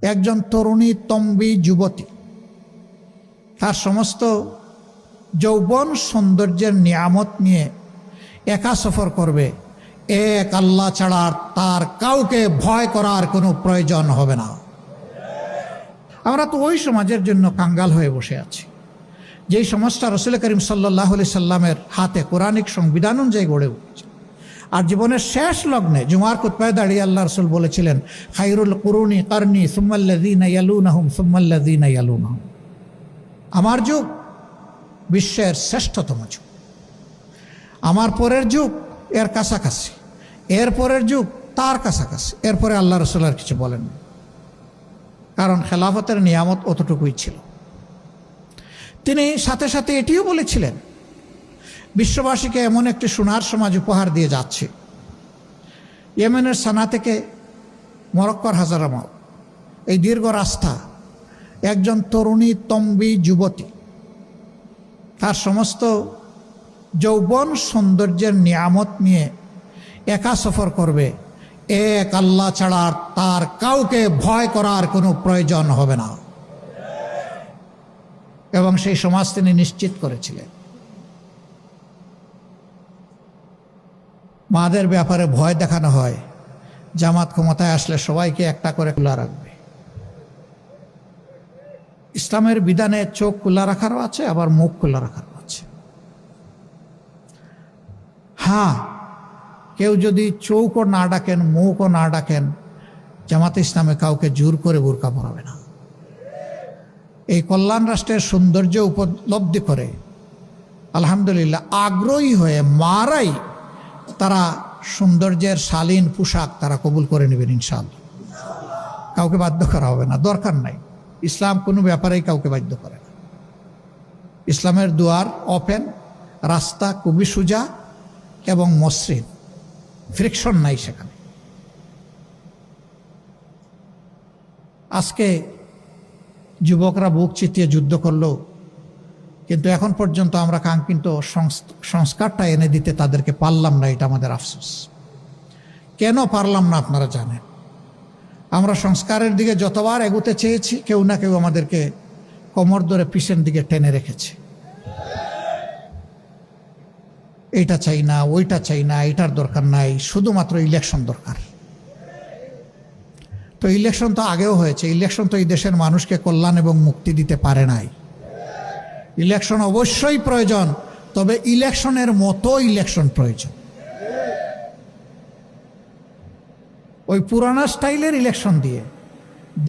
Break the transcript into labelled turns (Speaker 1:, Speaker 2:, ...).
Speaker 1: একজন তরুণী তম্বী যুবতী তার সমস্ত যৌবন সৌন্দর্যের নিয়ামত নিয়ে একা সফর করবে। এক আল্লাহ ছাড়া তার কাউকে ভয় করার কোনো প্রয়োজন হবে না। আমরা তো ওই সমাজের জন্য কাঙ্গাল হয়ে বসে আছি যেই সমাজটা রাসূল করিম সাল্লাল্লাহু আলাইহি সাল্লামের হাতে কোরআনিক সংবিধান অনুযায়ী গড়ে উঠেছে। আর জীবনের শেষ লগ্নে জুমার খুতবায় দাঁড়িয়ে আল্লাহ রাসূল বলেছিলেন, খায়রুল কুরুনি কারনি সুম্মাল্লাযীনা ইয়ালুনাহুম সুম্মাল্লাযীনা ইয়ালুনাহুম। আমার যুগ বিশ্বের শ্রেষ্ঠতম যুগ, আমার পরের যুগ এর কাছাকাছি, এর পরের যুগ তার কাছাকাছি, এরপরে আল্লাহ রাসূল আর কিছু বলেন, কারণ খেলাফতের নিয়ামত অতটুকুই ছিল। তিনি সাথে সাথে এটিও বলেছিলেন, বিশ্ববাসীকে এমন একটি সোনার সমাজ উপহার দিয়ে যাচ্ছে। ইয়েমেনের সানা থেকে মরক্কোর হাজারামাত, এই দীর্ঘ রাস্তা একজন তরুণী তম্বী যুবতী তার সমস্ত যৌবন সৌন্দর্যের নিয়ামত নিয়ে একা সফর করবে। এক আল্লাহ ছাড়া তার কাউকে ভয় করার কোনো প্রয়োজন হবে না। এবং সেই সমাজ তিনি নিশ্চিত করেছিলেন। মাদের ব্যাপারে ভয় দেখানো হয়, জামাত ক্ষমতায় আসলে সবাইকে একটা করে খোলা রাখবে। ইসলামের বিধানে চোখ খোলা রাখারও আছে, আবার মুখ খোলা রাখারও আছে। হ্যাঁ, কেউ যদি চোখও না ডাকেন, মুখও না ডাকেন, জামাতে ইসলামে কাউকে জোর করে বোরকা পরাবে না। এই কল্যাণ রাষ্ট্রের সৌন্দর্য উপলব্ধি করে আলহামদুলিল্লাহ আগ্রহী হয়ে মারাই তারা সৌন্দর্যের শালীন পোশাক তারা কবুল করে নেবেন ইনশাআল্লাহ। কাউকে বাধ্য করা হবে না, দরকার নাই। ইসলাম কোনো ব্যাপারেই কাউকে বাধ্য করে না। ইসলামের দুয়ার ওপেন, রাস্তা খুবই সোজা এবং মসৃণ, ফ্রিকশন নাই সেখানে। আজকে যুবকরা বুক চিতিয়ে যুদ্ধ করলো, কিন্তু এখন পর্যন্ত আমরা কাঙ্ক্ষিত সংস্কারটা এনে দিতে তাদেরকে পারলাম না। এটা আমাদের আফসোস। কেন পারলাম না আপনারা জানেন। আমরা সংস্কারের দিকে যতবার এগোতে চেয়েছি, কেউ না কেউ আমাদেরকে কোমর ধরে পিছন দিকে টেনে রেখেছে। এইটা চাই না, ওইটা চাই না, এটার দরকার নাই, শুধুমাত্র ইলেকশন দরকার। তো ইলেকশন তো আগেও হয়েছে। ইলেকশন তো এই দেশের মানুষকে কল্যাণ এবং মুক্তি দিতে পারে নাই। ইলেকশন অবশ্যই প্রয়োজন, তবে ইলেকশনের মতো ইলেকশন প্রয়োজন। ওই পুরানা স্টাইলের ইলেকশন দিয়ে